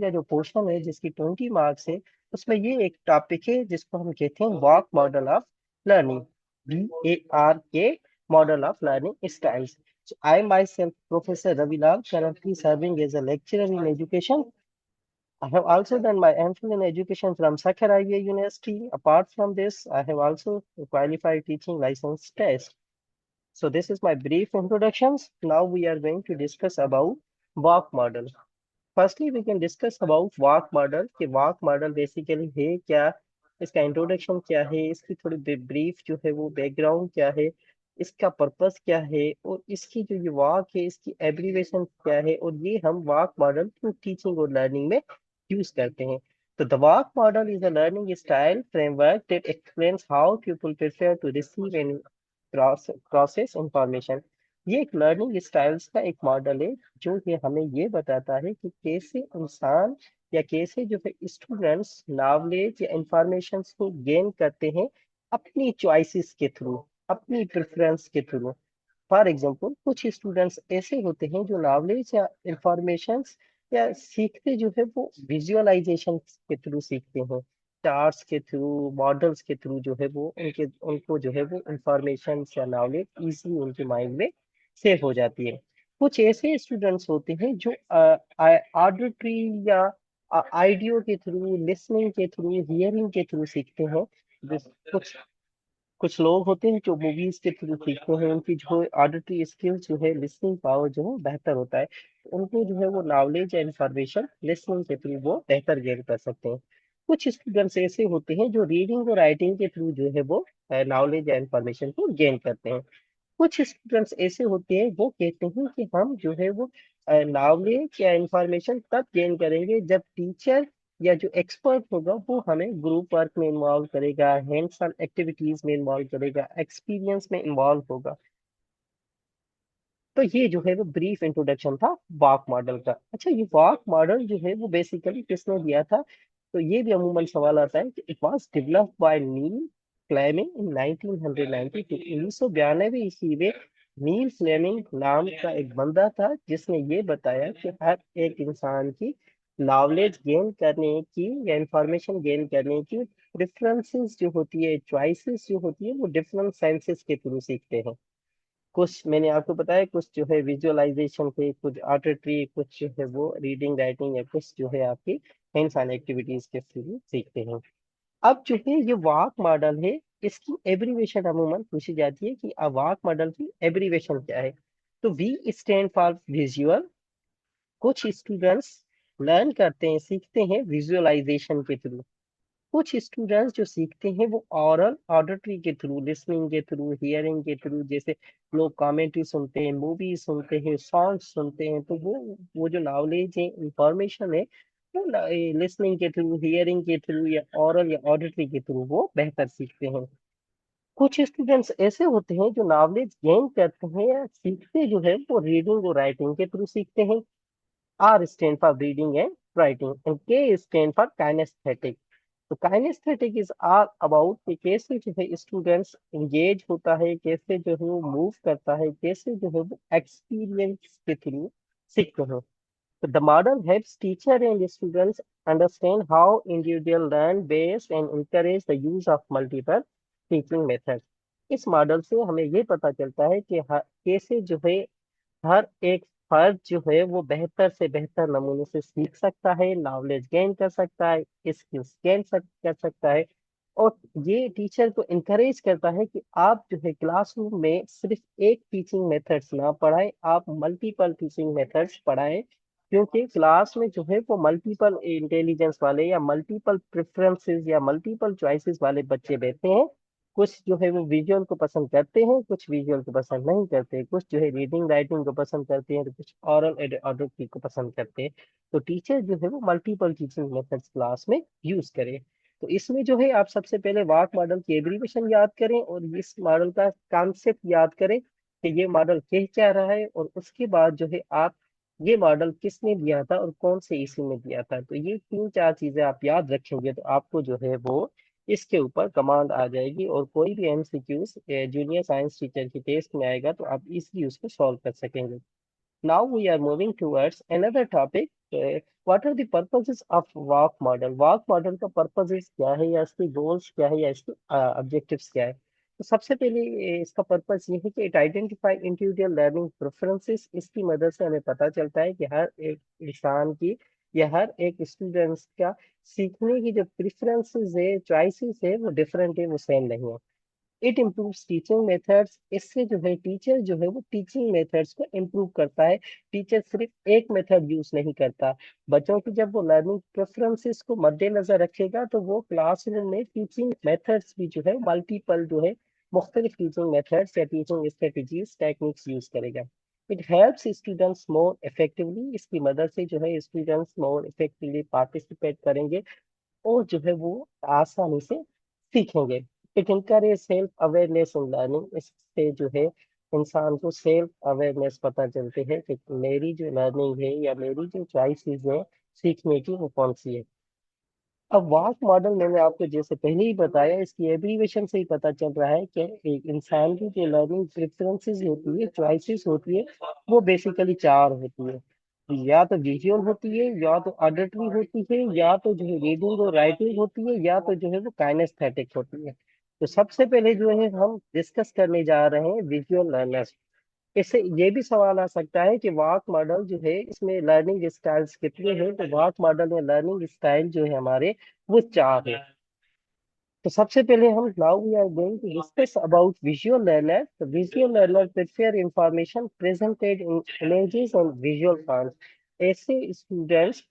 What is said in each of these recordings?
का जो पोर्शन है जिसकी 20 मार्क्स है, उसमें ये एक टॉपिक है जिसको हम कहते हैं walk model of learning, VARK, model of learning styles. So I myself, Professor Ravilal, currently serving as a lecturer in education. I have also done my MPhil in education from Sakarya University. Apart from this, I have also qualified teaching license test. So this is my brief introductions. Now we are going to discuss about walk model. Firstly, we can discuss about walk model कि walk model basically है क्या, इसका introduction क्या है, इसकी थोड़ी brief जो है वो बैकग्राउंड क्या है, इसका पर्पस क्या है, और इसकी जो ये वॉक है इसकी एब्रीवेशन क्या है, और ये हम वॉक मॉडल क्यों टीचिंग और लर्निंग में यूज करते हैं. तो the VAK model is a learning style framework that explains how people prefer to receive and process information. ये एक लर्निंग स्टाइल्स का एक मॉडल है जो कि हमें ये बताता है कि कैसे इंसान या कैसे जो है स्टूडेंट्स नॉलेज या इंफॉर्मेशन को गेन करते हैं अपनी चॉइसेस के थ्रू, अपनी प्रेफरेंस के थ्रू. फॉर एग्जाम्पल, कुछ स्टूडेंट्स ऐसे होते हैं जो नॉलेज या इंफॉर्मेशन या सीखते जो है वो विजुअलाइजेशन के थ्रू सीखते हैं, चार्ट्स के थ्रू, मॉडल्स के थ्रू जो है वो उनको जो है वो इंफॉर्मेशन या नॉलेज इजीली उनके माइंड में सेव हो जाती है. कुछ ऐसे स्टूडेंट्स होते हैं जो ऑडिटरी या आइडियो के थ्रू, लिसनिंग के थ्रू, हियरिंग के थ्रू सीखते हैं. कुछ कुछ लोग होते हैं जो मूवीज के थ्रू सीखते हैं, उनकी जो ऑडिटरी स्किल्स जो है, लिसनिंग पावर जो है बेहतर होता है, तो उनको जो है वो नॉलेज या इंफॉर्मेशन लिसनिंग के थ्रू वो बेहतर गेन कर सकते हैं. कुछ स्टूडेंट्स ऐसे होते हैं जो रीडिंग और राइटिंग के थ्रू जो है वो नॉलेज या इंफॉर्मेशन को गेन करते हैं. कुछ स्टूडेंट्स ऐसे होते हैं वो कहते हैं कि हम जो है वो नॉलेज या इंफॉर्मेशन तब गेन करेंगे जब टीचर या जो एक्सपर्ट होगा वो हमें ग्रुप वर्क में इन्वॉल्व करेगा, हैंड्स ऑन एक्टिविटीज में इन्वॉल्व करेगा, एक्सपीरियंस में इन्वॉल्व होगा. तो ये जो है वो ब्रीफ इंट्रोडक्शन था वॉक मॉडल का. अच्छा, ये वॉक मॉडल जो है वो बेसिकली किसने दिया था? तो ये भी अमूमन सवाल आता है कि it was developed by Neil Fleming in 1992. 1992 ईस्वी में नील फ्लेमिंग नाम का एक बंदा था जिसने ये बताया कि हर एक इंसान की नॉलेज गेन करने की या इंफॉर्मेशन गेन करने की प्रेफरेंसेस जो होती है, चॉइसेस जो होती है, वो डिफरेंट सेंसेस के थ्रू सीखते हैं. कुछ मैंने आपको बताया, कुछ जो है विजुअलाइजेशन के, कुछ ऑडिटरी, कुछ जो है वो रीडिंग राइटिंग, या कुछ जो है आपकी हैंड्स ऑन एक्टिविटीज के थ्रू सीखते हैं. अब जो है ये वाक मॉडल है, इसकी एब्रीवेशन अमूमन पूछी जाती है कि वाक मॉडल की एब्रीवेशन क्या है. तो वी स्टैंड फॉर विजुअल. कुछ स्टूडेंट्स लर्न करते हैं, सीखते हैं विजुअलाइजेशन के थ्रू. कुछ स्टूडेंट्स जो सीखते हैं वो ऑरल ऑडिटरी के थ्रू, लिसनिंग के थ्रू, हियरिंग के थ्रू. जैसे लोग कमेंट्री सुनते हैं, मूवी सुनते हैं, सॉन्ग सुनते हैं, तो वो जो नॉलेज है, इंफॉर्मेशन है, वो लिसनिंग के थ्रू, हियरिंग के थ्रू या ऑरल या ऑडिटरी के थ्रू वो बेहतर सीखते हैं. कुछ स्टूडेंट्स ऐसे होते हैं जो नॉलेज गेन करते हैं या सीखते जो है वो रीडिंग और राइटिंग के थ्रू सीखते हैं. R stand for reading and writing, and K stand for kinesthetic. तो काइनेस्थेटिक इज ऑल अबाउट कि कैसे जो है स्टूडेंट्स एंगेज होता है, कैसे जो है वो मूव करता है, कैसे जो है वो एक्सपीरियंस के थ्रू सीखते हैं. तो the model helps teacher and students understand how individual learn based and encourage the use of multiple teaching method. इस मॉडल से हमें ये पता चलता है कि कैसे जो है हर एक फर्द जो है वो बेहतर से बेहतर नमूने से सीख सकता है, नॉलेज गेन कर सकता है, स्किल्स कर सकता है. और ये टीचर को इनकरेज करता है कि आप जो है क्लासरूम में सिर्फ एक टीचिंग मेथड्स ना पढ़ाएं, आप मल्टीपल टीचिंग मेथड्स पढ़ाएं. क्योंकि क्लास में जो है वो मल्टीपल इंटेलिजेंस वाले या मल्टीपल प्रेफरेंसेस या मल्टीपल चॉइसेस वाले बच्चे बैठते हैं. कुछ जो है वो विजुअल को पसंद करते हैं, कुछ विजुअल को पसंद नहीं करते, कुछ जो है रीडिंग राइटिंग को पसंद करते हैं, तो कुछ ऑरल ऑडिटरी को पसंद करते हैं. तो टीचर जो है वो मल्टीपल टीचिंग मेथड्स क्लास में यूज करे. तो इसमें जो है आप सबसे पहले वाक मॉडल की एब्रीवेशन याद करें और इस मॉडल का कॉन्सेप्ट याद करें कि ये मॉडल कह क्या रहा है, और उसके बाद जो है आप ये मॉडल किसने दिया था और कौन से इशू में दिया था. तो ये तीन चार चीजें आप याद रखेंगे तो आपको जो है वो इसके ऊपर कमांड आ जाएगी, और कोई भी एमसीक्यूज जूनियर साइंस टीचर की टेस्ट में आएगा तो आप इजीली उसको सॉल्व कर सकेंगे. Now we are moving towards another topic. What are the purposes of walk model? Walk model का purposes क्या है, या इसके goals क्या है, या इसके objectives क्या है? तो सबसे पहले इसका पर्पस ये है कि it identify individual learning preferences. इसकी मदद से हमें पता चलता है कि हर एक इंसान की या हर एक स्टूडेंट्स का सीखने की जो प्रेफरेंसेस है, चॉइसेस है, वो डिफरेंट है, वो सेम नहीं है। It improves teaching methods. इससे जो है टीचर जो है वो टीचिंग मेथड्स को इम्प्रूव करता है। टीचर सिर्फ एक मेथड यूज नहीं करता। बच्चों की जब वो लर्निंग प्रेफरेंसेस को मद्देनजर रखेगा तो वो क्लासरूम में टीचिंग मेथड्स भी जो है मल्टीपल जो है मुख्तलिफ टीचिंग मेथड्स या टीचिंग स्ट्रेटजीज टेक्निक्स यूज करेगा। It helps students more effectively. इसकी मदद से जो है स्टूडेंट्स मोर इफेक्टिवली पार्टिसिपेट करेंगे और जो है वो आसानी से सीखेंगे। It encourage self awareness in learning. इससे जो है इंसान को सेल्फ अवेयरनेस पता चलती है कि मेरी जो लर्निंग है या मेरी जो चॉइसेस है सीखने की, वो कौन सी है। अब वाक मॉडल मैंने आपको जैसे पहले ही बताया, इसकी एब्रीवेशन से ही पता चल रहा है कि एक इंसान की जो लर्निंग प्रेफरेंसेस होती है, चॉइसेस होती है, वो बेसिकली चार होती है। या तो विजुअल होती है, या तो ऑडिटरी होती है, या तो जो है रीडिंग और राइटिंग होती है, या तो जो है वो काइनेस्थेटिक होती है। तो सबसे पहले जो है हम डिस्कस करने जा रहे हैं विजुअल लर्नर्स। इससे ये भी सवाल आ सकता है कि वाक मॉडल जो है इसमें लर्निंग स्टाइल्स कितने हैं। तो वाक मॉडल में लर्निंग स्टाइल जो है हमारे, वो चार है। तो सबसे पहले हम now we are going to discuss about visual learner. तो visual learner prefer information presented in images and visual forms. ऐसे स्टूडेंट्स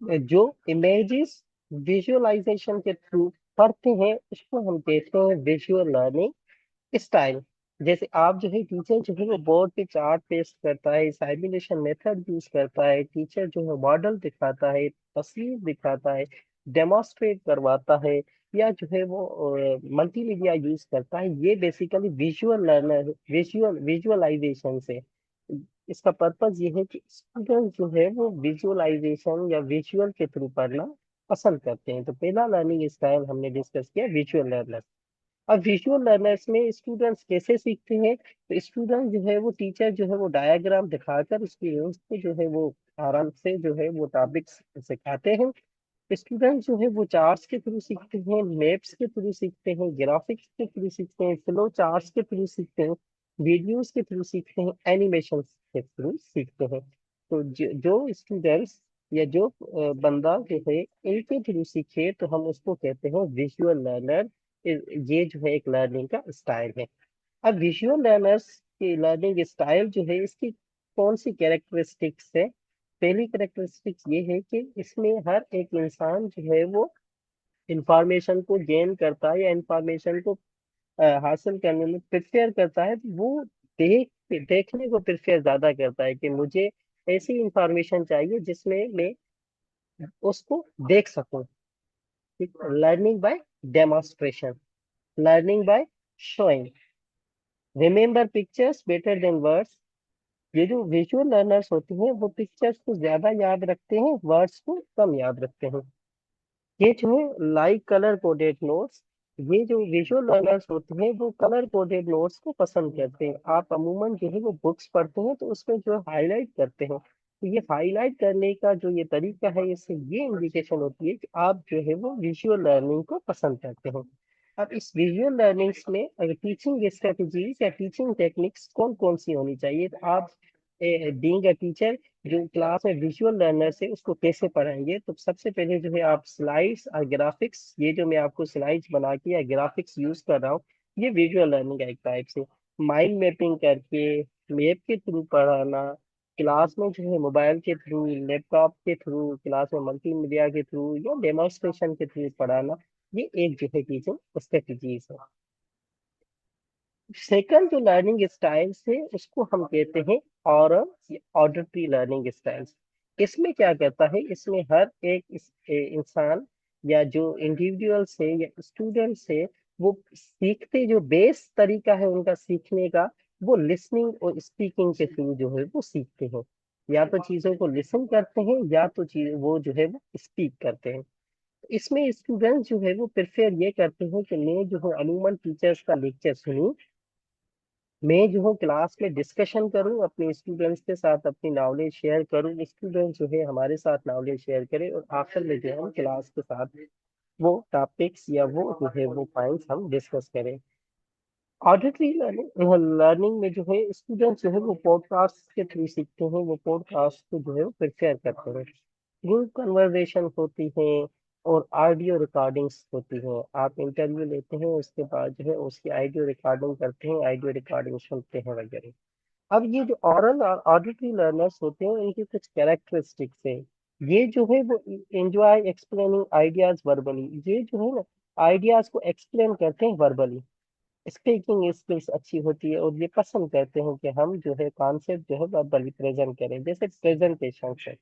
जो इमेजेस विजुअलाइजेशन के थ्रू पढ़ते हैं, उसको हम कहते हैं विजुअल लर्निंग स्टाइल। जैसे आप जो है टीचर जो है वो बोर्ड पे चार्ट पेस्ट करता है, साइमुलेशन मेथड यूज करता है, टीचर जो है मॉडल दिखाता है, तस्वीर दिखाता है, डेमोन्स्ट्रेट करवाता है, या जो है वो मल्टीमीडिया यूज करता है। ये बेसिकली विजुअल लर्नर, विजुअलाइजेशन से इसका पर्पज ये है कि स्टूडेंट जो है वो विजुअलाइजेशन या विजुअल के थ्रू पढ़ना पसंद करते हैं। तो पहला लर्निंग स्टाइल हमने डिस्कस किया विजुअल लर्नर। अब विजुअल लर्नर्स में स्टूडेंट्स कैसे सीखते हैं? तो स्टूडेंट जो है वो टीचर जो है वो डायग्राम दिखाकर उसकी यूज पे जो है वो आराम से जो है वो टॉपिक्स सिखाते हैं। स्टूडेंट जो है वो चार्ट्स के थ्रू सीखते हैं, मैप्स के थ्रू सीखते हैं, ग्राफिक्स के थ्रू सीखते हैं, फ्लो चार्ट्स के थ्रू सीखते हैं, वीडियोस के थ्रू सीखते हैं, एनिमेशन के थ्रू सीखते हैं। तो जो स्टूडेंट्स या जो बंदा जो है इनके थ्रू सीखे तो हम उसको कहते हैं विजुअल लर्नर। ये जो है एक लर्निंग का स्टाइल है। अब विजुअल लर्नर्स की लर्निंग स्टाइल जो है इसकी कौन सी कैरेक्टरिस्टिक्स है? पहली कैरेक्टरिस्टिक्स ये है कि इसमें हर एक इंसान जो है वो इंफॉर्मेशन को गेन करता है या इंफॉर्मेशन को हासिल करने में प्रिपेयर करता है। तो वो देखने को प्रिपेयर ज्यादा करता है कि मुझे ऐसी इंफॉर्मेशन चाहिए जिसमें मैं उसको देख सकूं। Learning by demonstration, learning by showing, remember pictures better than words. ये जो विजुअल लर्नर्स होते हैं वो पिक्चर्स को ज्यादा याद रखते हैं, वर्ड्स को कम याद रखते हैं। ये जो है लाइक कलर कोडेड नोट्स। ये जो विजुअल लर्नर्स होते हैं वो कलर कोडेड नोट्स को पसंद करते हैं। आप अमूमन जो है वो बुक्स पढ़ते हैं तो उसमें जो हाईलाइट करते हैं, तो ये हाईलाइट करने का जो ये तरीका है, इससे ये इंडिकेशन होती है कि आप जो है वो विजुअल लर्निंग को पसंद करते हैं। अब इस विजुअल लर्निंग्स में अगर टीचिंग स्ट्रेटजीज या टीचिंग टेक्निक्स कौन कौन सी होनी चाहिए, तो आप बीइंग अ टीचर जो क्लास में विजुअल लर्नर से उसको कैसे पढ़ाएंगे? तो सबसे पहले जो है आप स्लाइड्स और ग्राफिक्स, ये जो मैं आपको स्लाइड्स बना के या ग्राफिक्स यूज कर रहा हूँ, ये विजुअल लर्निंग है एक टाइप से। माइंड मैपिंग करके मैप के थ्रू पढ़ाना, क्लास में जो है मोबाइल के थ्रू, लैपटॉप के थ्रू, क्लास में मल्टीमीडिया के थ्रू या डेमोन्स्ट्रेशन के थ्रू पढ़ाना, ये एक जो है टीचिंग स्ट्रेटजीज है। सेकंड जो लर्निंग स्टाइल्स है उसको हम कहते हैं ऑरल ऑडिटरी लर्निंग स्टाइल्स। इसमें क्या करता है, इसमें हर एक इंसान या जो इंडिविजुअल्स है या स्टूडेंट्स है, वो सीखते जो बेस तरीका है उनका सीखने का, वो लिसनिंग और स्पीकिंग के थ्रू जो है वो सीखते हैं। या तो चीजों को लिसन करते हैं, या तो चीज वो जो है वो स्पीक करते हैं। इसमें स्टूडेंट्स जो है वो प्रेफर ये करते हैं कि मैं जो है अमूमन टीचर्स का लेक्चर सुनूं, मैं जो हूँ क्लास में डिस्कशन करूँ अपने स्टूडेंट्स के साथ, अपनी नॉलेज शेयर करूँ, स्टूडेंट जो है हमारे साथ नॉलेज शेयर करे, और आखिर में जो है हम क्लास के साथ वो टॉपिक्स या वो जो है वो पॉइंट्स हम डिस्कस करें। ऑडिटरी लर्निंग में जो है स्टूडेंट्स जो है वो पॉडकास्ट के थ्रू सीखते हैं, वो पॉडकास्ट को जो है वो प्रिपेयर करते हैं। ग्रुप कन्वर्सेशन होती है और ऑडियो रिकॉर्डिंग्स होती हैं। आप इंटरव्यू लेते हैं, उसके बाद जो है उसकी ऑडियो रिकॉर्डिंग करते हैं, ऑडियो रिकॉर्डिंग सुनते हैं वगैरह। अब ये जो ऑरल और ऑडिटरी लर्नर्स होते हैं इनकी कुछ कैरेक्टरिस्टिक्स है। ये जो है वो एंजॉय एक्सप्लेनिंग आइडियाज वर्बली, ये जो है ना आइडियाज को एक्सप्लेन करते हैं वर्बली। स्पीकिंग स्किल्स अच्छी होती है और ये पसंद करते हैं कि हम जो है कॉन्सेप्ट जो है वर्बली प्रेजेंट करें, जैसे प्रेजेंटेशन है।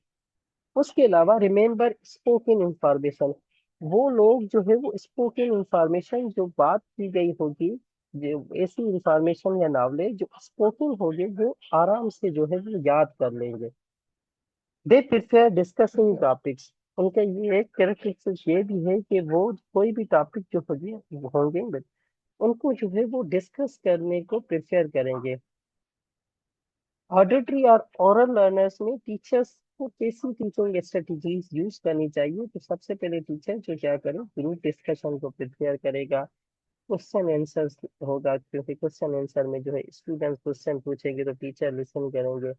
उसके अलावा रिमेम्बर स्पोकन इंफॉर्मेशन, वो लोग जो है वो स्पोकन इंफॉर्मेशन जो बात की गई होगी, जो ऐसी इंफॉर्मेशन या नॉलेज जो स्पोकन होगी वो आराम से जो है वो याद कर लेंगे। दे प्रिफर डिस्कसिंग टॉपिक्स, उनका ये एक कैरेक्टरिस्टिक ये भी है कि वो कोई भी टॉपिक जो होंगे होंगे उनको जो है वो डिस्कस करने को प्रेफर करेंगे। ऑडिटरी और ओरल लर्नर्स में टीचर्स को कैसी टीचिंग स्ट्रेटजीज यूज करनी चाहिए, तो सबसे पहले टीचर जो क्या करे, ग्रुप डिस्कशन को प्रिपेयर करेगा। क्वेश्चन आंसर होगा, क्योंकि क्वेश्चन आंसर में जो है स्टूडेंट क्वेश्चन पूछेंगे तो टीचर लिसन करेंगे।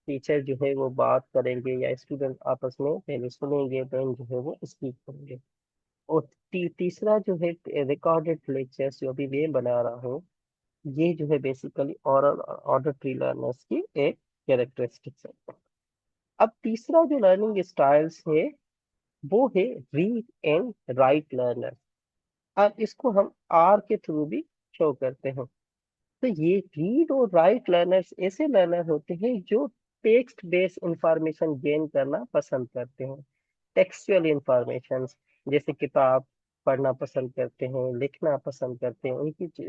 टीचर जो है वो बात करेंगे या स्टूडेंट आपस में पहले सुनेंगे, देन जो है वो स्पीक करेंगे। और तीसरा जो है रिकॉर्डेड लेक्चर्स जो अभी मैं बना रहा हूँ, ये जो है बेसिकली ओरल ऑडिटरी लर्नर्स की एक कैरेक्टरिस्टिक्स है। अब तीसरा जो लर्निंग स्टाइल्स है वो है रीड एंड राइट लर्नर। अब इसको हम आर के थ्रू भी शो करते हैं। तो ये रीड और राइट लर्नर्स ऐसे लर्नर होते हैं जो टेक्स्ट बेस्ड इंफॉर्मेशन गेन करना पसंद करते हैं। टेक्सचुअल इंफॉर्मेशन, जैसे किताब पढ़ना पसंद करते हैं, लिखना पसंद करते हैं,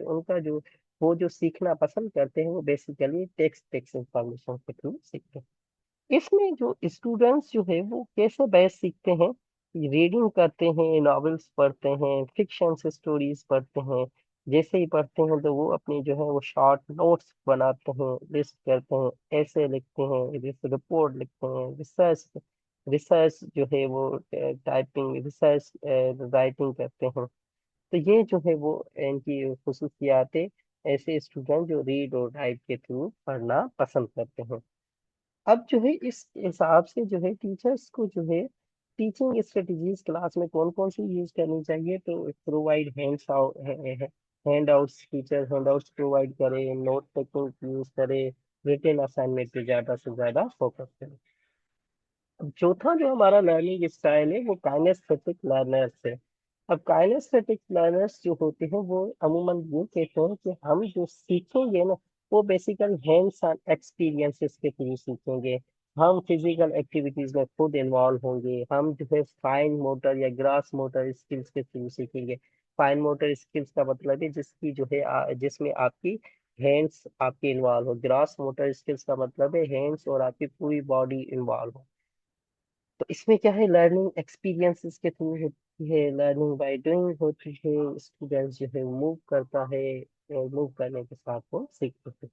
उनका जो वो जो सीखना पसंद करते हैं वो बेसिकली टेक्स्ट टेक्स्ट इंफॉर्मेशन के थ्रू सीखते हैं। इसमें जो स्टूडेंट्स जो है वो कैसे बेस्ट सीखते हैं, रीडिंग करते हैं, नॉवेल्स पढ़ते हैं, फिक्शन स्टोरीज पढ़ते हैं। जैसे ही पढ़ते हैं तो वो अपनी जो है वो शॉर्ट नोट्स बनाते हैं, लिस्ट करते हैं, ऐसे लिखते हैं, रिपोर्ट लिखते हैं, रिसर्च रिसर्च जो है वो टाइपिंग रिसर्च राइटिंग करते हैं। तो ये जो है वो इनकी खुसूसियात है, ऐसे स्टूडेंट जो रीड और राइट के थ्रू पढ़ना पसंद करते हैं। अब जो है इस हिसाब से जो है टीचर्स को जो है टीचिंग स्ट्रेटजीज क्लास में कौन कौन सी यूज करनी चाहिए, तो provide hand outs, teacher hand outs provide करे, नोट टेकिंग यूज करे, रिटन असाइनमेंट पे ज्यादा से ज्यादा फोकस करे। अब चौथा जो हमारा लर्निंग स्टाइल है वो काइनेस्थेटिक लर्नर्स है। अब काइनेस्थेटिक लर्नर्स जो होते हैं वो अमूमन ये कहते हैं कि हम जो सीखेंगे ना वो बेसिकल हैंड्स ऑन एक्सपीरियंसेस के थ्रू सीखेंगे। हम फिजिकल एक्टिविटीज में खुद इन्वॉल्व होंगे, हम जो है फाइन मोटर या ग्रास मोटर स्किल्स के थ्रू सीखेंगे। फाइन मोटर स्किल्स का मतलब है जिसकी जो है जिसमें आपकी हैंड्स आपके इन्वॉल्व हो। ग्रास मोटर स्किल्स का मतलब है हैंड्स और आपकी पूरी बॉडी इन्वॉल्व हो। तो इसमें क्या है, लर्निंग एक्सपीरियंसेस के थ्रू होती है, लर्निंग बाय डूइंग होती है। स्टूडेंट जो है मूव करता है, मूव करने के साथ वो सीखते हैं।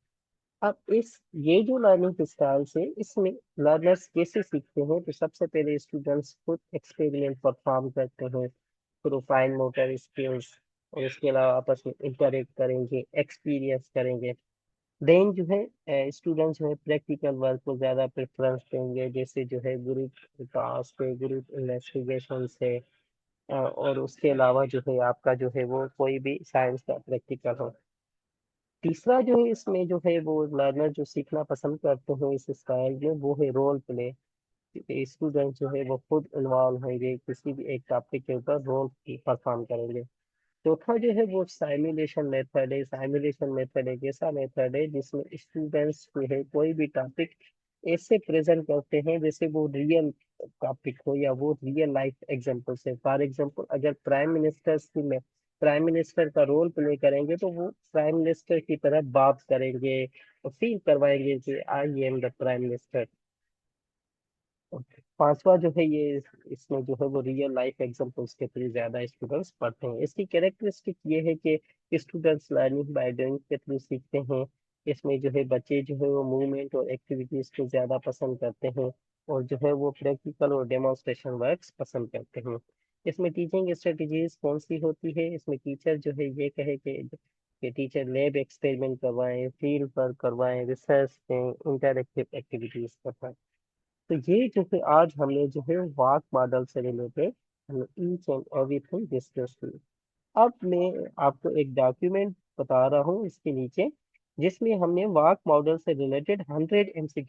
अब इस ये जो लर्निंग स्टाइल्स है इसमें लर्नर्स कैसे सीखते हैं, तो सबसे पहले स्टूडेंट्स खुद एक्सपेरिमेंट परफॉर्म करते हैं थ्रू फाइन मोटर स्किल्स, और इसके अलावा आपस में इंटरेक्ट करेंगे, एक्सपीरियंस करेंगे। देन जो है स्टूडेंट्स जो है प्रैक्टिकल वर्क को ज्यादा प्रेफरेंस देंगे, जैसे जो है ग्रुप टास्क है, ग्रुप इन्वेस्टिगेशन है, और उसके अलावा जो है आपका जो है वो कोई भी साइंस का प्रैक्टिकल हो। तीसरा जो है इसमें जो है वो लर्नर जो सीखना पसंद करते हैं इस स्टाइल में वो है रोल प्ले। स्टूडेंट जो है वो खुद इन्वॉल्व होंगे, किसी भी एक टॉपिक के ऊपर रोल परफॉर्म करेंगे। चौथा जो है वो साइमुलेशन मेथड है। साइमुलेशन मेथड एक ऐसा मेथड है जिसमें स्टूडेंट्स जो है कोई भी टॉपिक ऐसे प्रेजेंट करते हैं जैसे वो रियल टॉपिक हो या वो रियल लाइफ एग्जांपल से। फॉर एग्जांपल अगर प्राइम मिनिस्टर का रोल प्ले करेंगे तो वो प्राइम मिनिस्टर की तरह बात करेंगे और फील करवाएंगे कि I am the prime minister. पांचवा जो है ये इसमें जो है वो रियल लाइफ एग्जांपल्स के थ्रू ज्यादा स्टूडेंट्स पढ़ते हैं। इसकी कैरेक्टरिस्टिक ये है कि स्टूडेंट्स लर्निंग बाय डूइंग के थ्रू सीखते हैं। इसमें जो है बच्चे जो है वो मूवमेंट और एक्टिविटीज को ज्यादा पसंद करते हैं, और जो है वो प्रैक्टिकल और डेमोन्स्ट्रेशन वर्क्स पसंद करते हैं। इसमें टीचिंग स्ट्रेटजीज कौन सी होती है? इसमें टीचर जो है ये कहे कि टीचर लैब एक्सपेरिमेंट करवाएं, फील्ड वर्क करवाएं, रिसर्च दें, इंटरएक्टिव एक्टिविटीज करवाएं। तो ये जो है आज हमने जो है वाक मॉडल से related each and everything discuss की। अब मैं आपको एक डॉक्यूमेंट बता रहा हूँ इसके नीचे, जिसमें हमने वाक मॉडल से रिलेटेड 100 MCQ